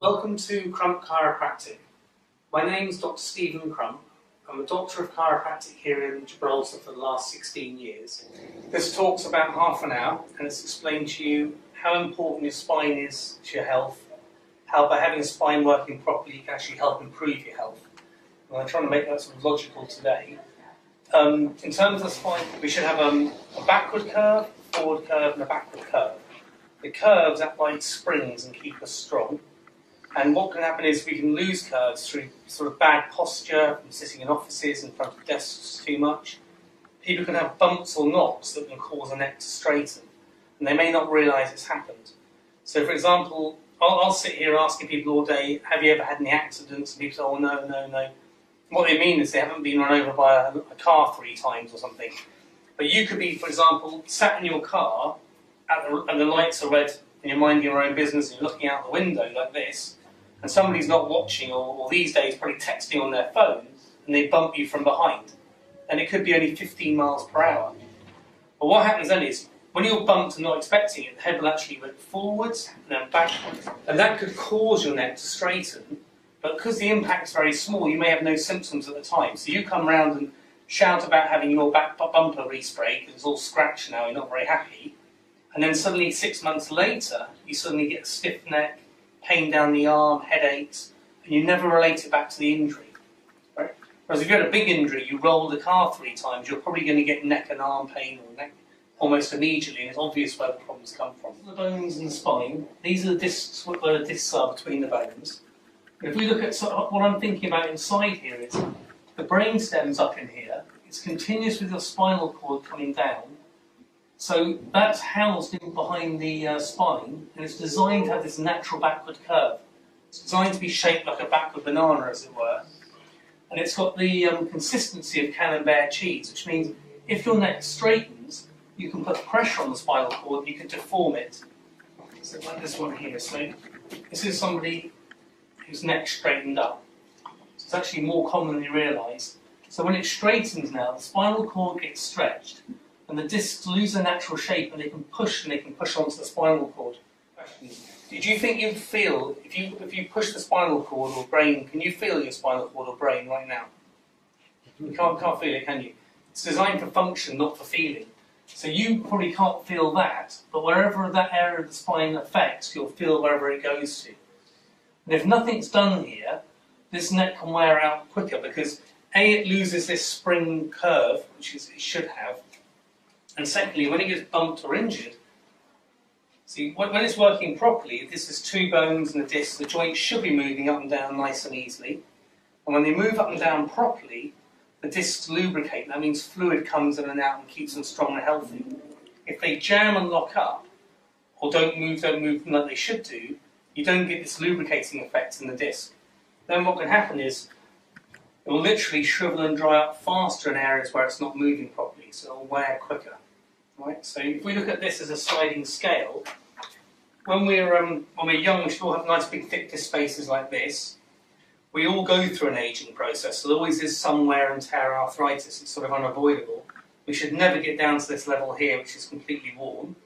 Welcome to Crump Chiropractic. My name is Dr. Stephen Crump. I'm a doctor of chiropractic here in Gibraltar for the last 16 years. This talk's about half an hour and it's explained to you how important your spine is to your health, how by having a spine working properly you can actually help improve your health. And I'm trying to make that sort of logical today. In terms of the spine, we should have a backward curve, forward curve and a backward curve. The curves act like springs and keep us strong. And what can happen is we can lose curves through sort of bad posture, from sitting in offices in front of desks too much. People can have bumps or knocks that can cause a neck to straighten, and they may not realise it's happened. So for example, I'll sit here asking people all day, have you ever had any accidents? And people say, oh no, no, no. What they mean is they haven't been run over by a car 3 times or something. But you could be, for example, sat in your car and the lights are red and you're minding your own business and you're looking out the window like this, and somebody's not watching, or these days probably texting on their phone, and they bump you from behind. And it could be only 15 miles per hour. But what happens then is, when you're bumped and not expecting it, the head will actually move forwards and then backwards. And that could cause your neck to straighten, but because the impact's very small, you may have no symptoms at the time. So you come round and shout about having your back bumper resprayed, because it's all scratched now, you're not very happy. And then suddenly 6 months later, you suddenly get a stiff neck, pain down the arm, headaches, and you never relate it back to the injury. Right? Whereas if you had a big injury, you roll the car 3 times, you're probably going to get neck and arm pain or neck almost immediately, and it's obvious where the problems come from. The bones and the spine, these are the discs, where the discs are between the bones. And if we look at what I'm thinking about inside here is the brain stem's up in here, it's continuous with your spinal cord coming down. So that's housed in behind the spine, and it's designed to have this natural backward curve. It's designed to be shaped like a backward banana, as it were. And it's got the consistency of camembert cheese, which means if your neck straightens, you can put pressure on the spinal cord, you can deform it. So like this one here. So this is somebody whose neck straightened up. So it's actually more common than you realise. So when it straightens now, the spinal cord gets stretched, and the discs lose their natural shape, and they can push onto the spinal cord. Did you think you'd feel, if you push the spinal cord or brain, can you feel your spinal cord or brain right now? You can't feel it, can you? It's designed for function, not for feeling. So you probably can't feel that, but wherever that area of the spine affects, you'll feel wherever it goes to. And if nothing's done here, this neck can wear out quicker because A, it loses this spring curve, which it should have, and secondly, when it gets bumped or injured, see, when it's working properly, this is 2 bones and a disc, the joint should be moving up and down nice and easily. And when they move up and down properly, the discs lubricate. That means fluid comes in and out and keeps them strong and healthy. If they jam and lock up, or don't move like they should do, you don't get this lubricating effect in the disc. Then what can happen is, it will literally shrivel and dry up faster in areas where it's not moving properly, so it will wear quicker. Right? So if we look at this as a sliding scale, when we're young, we should all have nice big thick disc spaces like this. We all go through an ageing process, so there always is some wear and tear arthritis. It's sort of unavoidable. We should never get down to this level here, which is completely worn.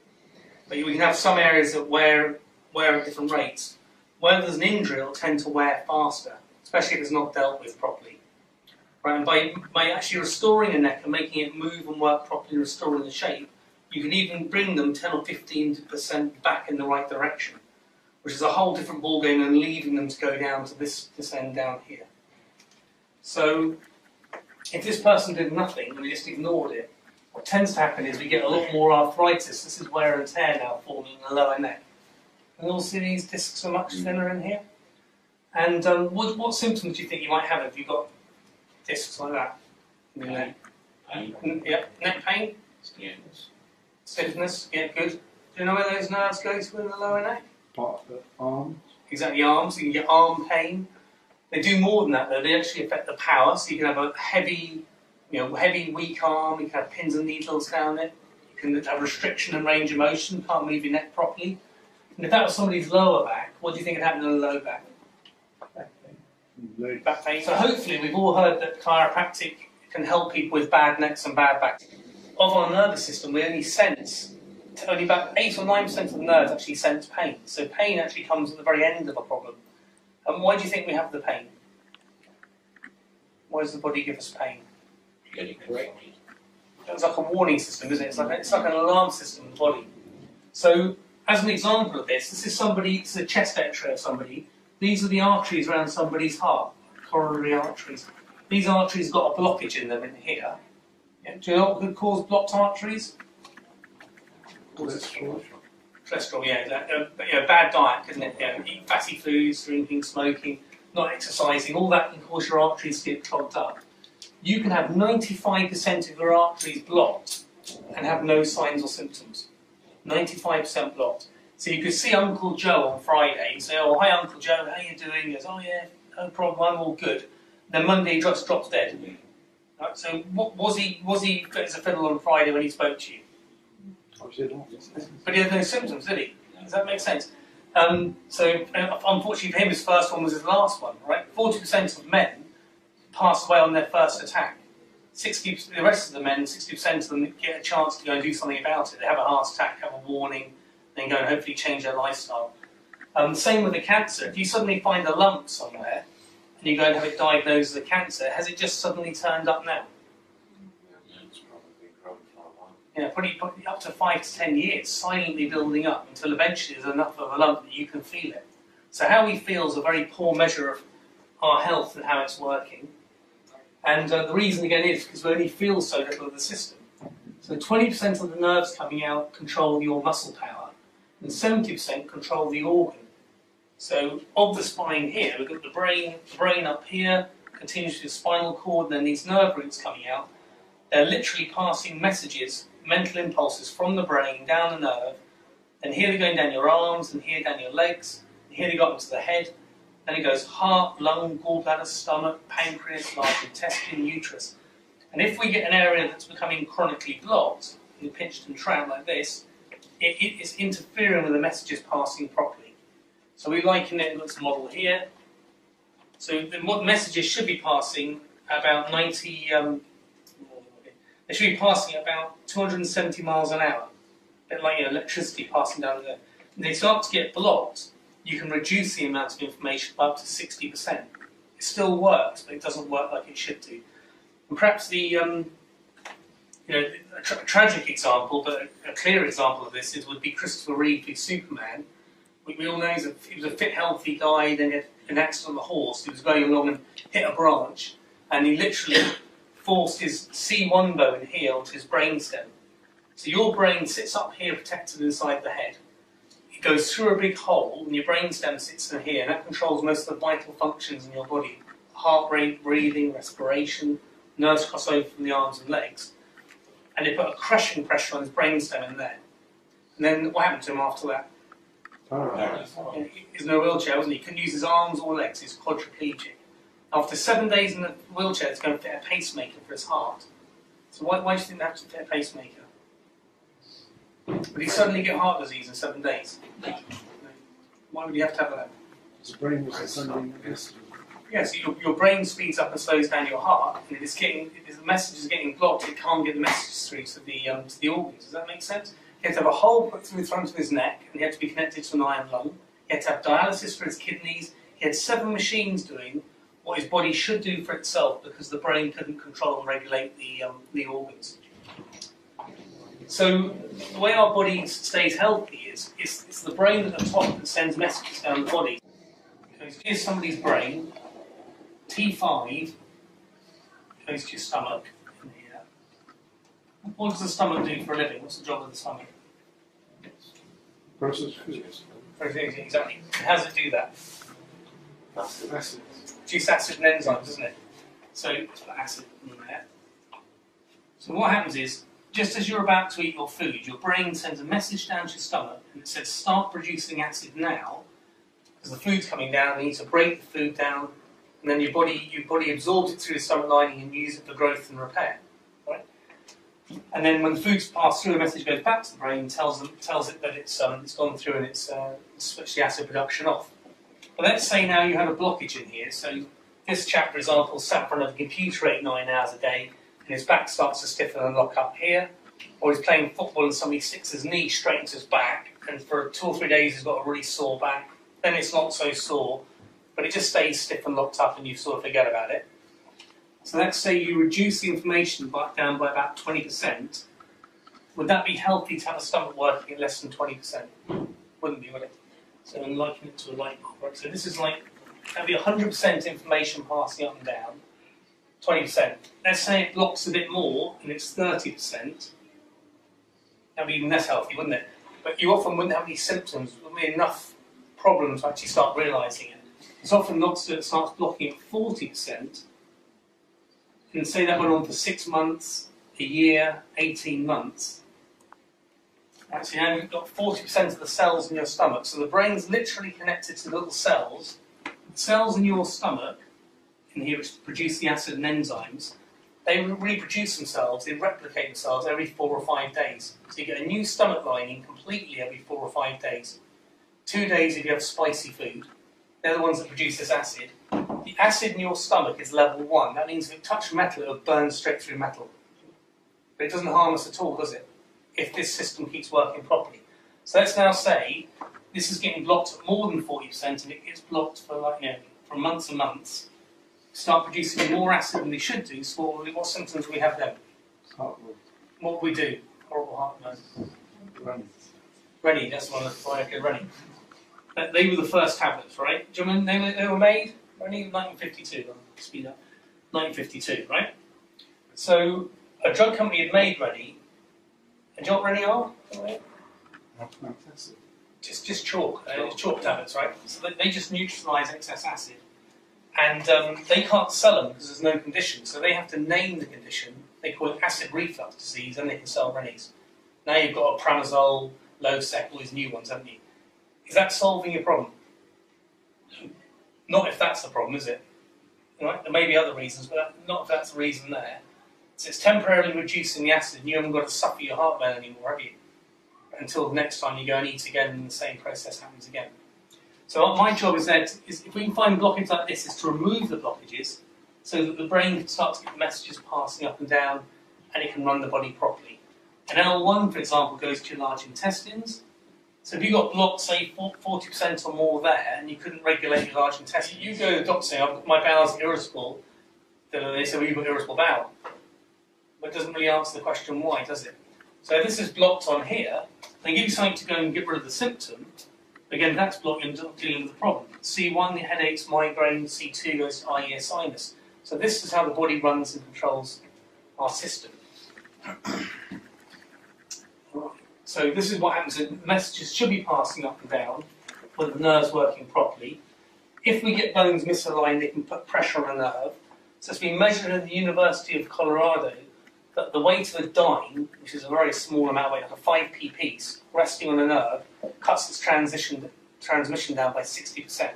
But we can have some areas that wear at different rates. Where there's an injury, it'll tend to wear faster, especially if it's not dealt with properly. Right, and by actually restoring the neck and making it move and work properly, restoring the shape, you can even bring them 10 or 15% back in the right direction, which is a whole different ballgame than leaving them to go down to this end down here. So, if this person did nothing and we just ignored it, what tends to happen is we get a lot more arthritis. This is wear and tear now forming in the lower neck. And you'll see these discs are much thinner in here. And what symptoms do you think you might have if you've got discs like that in your neck? Pain. Yep. Neck pain? Stiffness. Stiffness, yeah, good. Do you know where those nerves go to in the lower neck? Part of the arms. Exactly, arms. You can get arm pain. They do more than that though. They actually affect the power, so you can have a heavy, weak arm. You can have pins and needles down it. You can have restriction and range of motion. Can't move your neck properly. And if that was somebody's lower back, what do you think would happen in the low back? Back pain. So hopefully we've all heard that chiropractic can help people with bad necks and bad backs. Of our nervous system, we only about 8 or 9% of the nerves actually sense pain. So pain actually comes at the very end of a problem. And why do you think we have the pain? Why does the body give us pain? Getting corrected. It's like a warning system, isn't it? It's like an alarm system in the body. So, as an example of this is somebody, it's a chest X-ray of somebody. These are the arteries around somebody's heart, coronary arteries. These arteries got a blockage in them in here. Yeah. Do you know what could cause blocked arteries? Cholesterol. Cholesterol, yeah. Bad diet, couldn't it? Eating fatty foods, drinking, smoking, not exercising, all that can cause your arteries to get clogged up. You can have 95% of your arteries blocked and have no signs or symptoms. 95% blocked. So you could see Uncle Joe on Friday and say, "Oh, hi Uncle Joe, how you doing?" He goes, "Oh yeah, no problem, I'm all good." Then Monday he just drops dead. Right, so was he fit as a fiddle on Friday when he spoke to you? But he had no symptoms, did he? Does that make sense? So unfortunately for him, his first one was his last one, right? 40% of men pass away on their first attack. The rest of the men, 60% of them get a chance to go and do something about it. They have a heart attack, have a warning, then go and hopefully change their lifestyle. Same with the cancer. If you suddenly find a lump somewhere, and you go and have it diagnosed as a cancer, has it just suddenly turned up now? It's probably grown for a while. Yeah, probably up to 5 to 10 years, silently building up until eventually there's enough of a lump that you can feel it. So how we feel is a very poor measure of our health and how it's working. And the reason again is because we only feel so little of the system. So 20% of the nerves coming out control your muscle power, and 70% control the organ. So of the spine here, we've got the brain up here, continues to the spinal cord, and then these nerve roots coming out. They're literally passing messages, mental impulses from the brain down the nerve, and here they're going down your arms, and here down your legs, and here they go up to the head. Then it goes heart, lung, gallbladder, stomach, pancreas, large intestine, uterus. And if we get an area that's becoming chronically blocked, and pinched and trapped like this, it is interfering with the messages passing properly. So we liken it, let's model here. So the messages should be passing about 90, they should be passing about 270 miles an hour. A bit like electricity passing down there. And they start to get blocked. You can reduce the amount of information by up to 60%. It still works, but it doesn't work like it should do. And perhaps the, a tragic example, but a clear example of this would be Christopher Reeve, who's Superman. We all know he was a fit, healthy guy, then he had an accident on the horse. He was going along and hit a branch, and he literally forced his C1 bone here onto his brainstem. So your brain sits up here, protected inside the head. It goes through a big hole, and your brainstem sits in here, and that controls most of the vital functions in your body. Heart rate, breathing, respiration, nerves cross over from the arms and legs. And they put a crushing pressure on his brainstem in there. And then what happened to him after that? He's in a wheelchair, wasn't he? He couldn't use his arms or legs, he's quadriplegic. After 7 days in the wheelchair, it's going to fit a pacemaker for his heart. So why do you think they have to fit a pacemaker? Would he suddenly get heart disease in 7 days? Why would you have to have that? His brain was sending messages. Yes, your brain speeds up and slows down your heart, and if the message is getting blocked, it can't get the messages through to the organs. Does that make sense? He had to have a hole put through the front of his neck, and he had to be connected to an iron lung. He had to have dialysis for his kidneys. He had 7 machines doing what his body should do for itself because the brain couldn't control and regulate the organs. So the way our body stays healthy is it's the brain at the top that sends messages down the body. So here's somebody's brain. T5 goes to your stomach in here. What does the stomach do for a living? What's the job of the stomach? Process food. Exactly. How does it do that? Acid. Produce acid and enzymes, doesn't it? So it's got acid in there. So what happens is, just as you're about to eat your food, your brain sends a message down to your stomach and it says start producing acid now, because the food's coming down, you need to break the food down, and then your body absorbs it through the stomach lining and uses it for growth and repair. Right? And then when the food's passed through, the message goes back to the brain and tells it that it's gone through and it's switched the acid production off. But let's say now you have a blockage in here. So this chap, for example, sat in front of a computer 8-9 hours a day, and his back starts to stiffen and lock up here. Or he's playing football and somebody sticks his knee straight into his back, and for 2 or 3 days he's got a really sore back. Then it's not so sore. but it just stays stiff and locked up and you sort of forget about it. So let's say you reduce the inflammation down by about 20%. Would that be healthy to have a stomach working at less than 20%? Wouldn't be, would it? So I'm likening it to a light bulb. Right? So this is like, that'd be 100% inflammation passing up and down, 20%. Let's say it blocks a bit more and it's 30%. That'd be even less healthy, wouldn't it? But you often wouldn't have any symptoms, wouldn't be enough problems to actually start realising it. It's often not so it starts blocking at 40%. And say that went on for 6 months, a year, 18 months. Actually, now you've got 40% of the cells in your stomach, so the brain's literally connected to little cells. The cells in your stomach, in here which produce the acid and enzymes, they reproduce themselves, they replicate themselves every 4 or 5 days. So you get a new stomach lining completely every 4 or 5 days. 2 days if you have spicy food. They're the ones that produce this acid. The acid in your stomach is level 1. That means if it touched metal, it would burn straight through metal. But it doesn't harm us at all, does it? If this system keeps working properly. So let's now say this is getting blocked at more than 40% and it gets blocked for for months and months. Start producing more acid than we should do, so what symptoms do we have then? Heartburn. What do we do? Horrible heartburn. Running. Rennie, that's one of the Rennie. They were the first tablets, right? Do you remember they were made? Rennie, 1952, I'll speed up. 1952, right? So a drug company had made Rennie. And do you know what Rennie are? Just chalk, chalk tablets, right? So they just neutralise excess acid. And they can't sell them because there's no condition, so they have to name the condition. They call it acid reflux disease, and they can sell Rennies. Now you've got Pramazole, Losec, all these new ones, haven't you? Is that solving your problem? Not if that's the problem, is it? Right? There may be other reasons, but not if that's the reason there. So it's temporarily reducing the acid, and you haven't got to suffer your heartburn anymore, have you? Until the next time you go and eat again, and the same process happens again. So my job is if we can find blockage like this, is to remove the blockages so that the brain can start to get messages passing up and down and it can run the body properly. And L1, for example, goes to your large intestines. So if you got blocked, say, 40% or more there and you couldn't regulate your large intestine, you go to the doctor saying, my bowels are irritable, then they say, well, you've got irritable bowel. But it doesn't really answer the question why, does it? So if this is blocked on here, they give you something to go and get rid of the symptom. Again, that's blocking and dealing with the problem. C1, the headaches, migraine. C2 goes to IE, sinus. So this is how the body runs and controls our system. So this is what happens. The messages should be passing up and down with the nerves working properly. If we get bones misaligned, they can put pressure on a nerve. So it's been measured at the University of Colorado that the weight of a dime, which is a very small amount of weight, like a 5p piece, resting on a nerve, cuts its transmission down by 60%.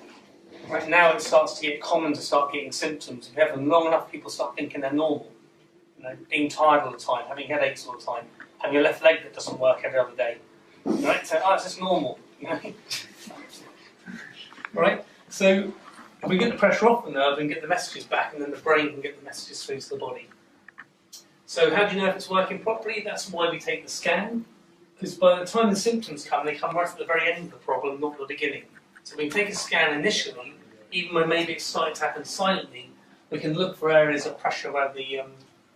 Right now it starts to get common to start getting symptoms. If you have them long enough, people start thinking they're normal. Being tired all the time, having headaches all the time, having your left leg that doesn't work every other day. Right? So, it's just normal. Right? So if we get the pressure off the nerve and get the messages back, and then the brain can get the messages through to the body. So how do you know if it's working properly? That's why we take the scan. Because by the time the symptoms come, they come right at the very end of the problem, not the beginning. So we can take a scan initially, even when maybe it's starting to happen silently, we can look for areas of pressure where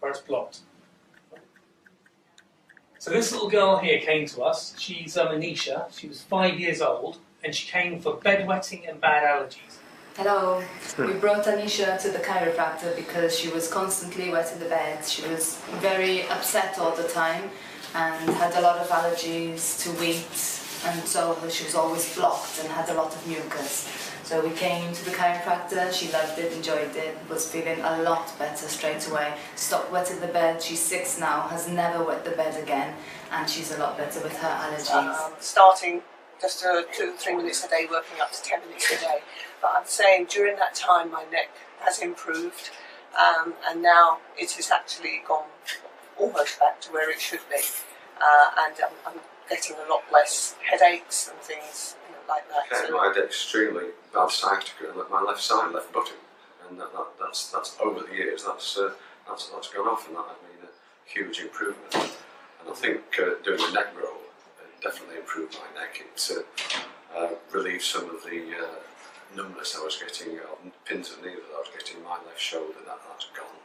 it's blocked. So this little girl here came to us. She's Anisha. She was 5 years old, and she came for bedwetting and bad allergies. Hello. We brought Anisha to the chiropractor because she was constantly wet in the bed. She was very upset all the time and had a lot of allergies to wheat, and so she was always blocked and had a lot of mucus. So we came to the chiropractor, she loved it, enjoyed it, was feeling a lot better straight away. Stopped wetting the bed, she's 6 now, has never wet the bed again, and she's a lot better with her allergies. Starting just 2 or 3 minutes a day, working up to 10 minutes a day. But I'm saying during that time my neck has improved, and now it has actually gone almost back to where it should be. And I'm getting a lot less headaches and things like that. Okay, so I had extremely bad sciatica on my left side, left buttock, and that's over the years. That's gone off, and that has been a huge improvement. And I think doing the neck roll definitely improved my neck. It relieves some of the numbness I was getting, pins and needles I was getting in my left shoulder, that's gone.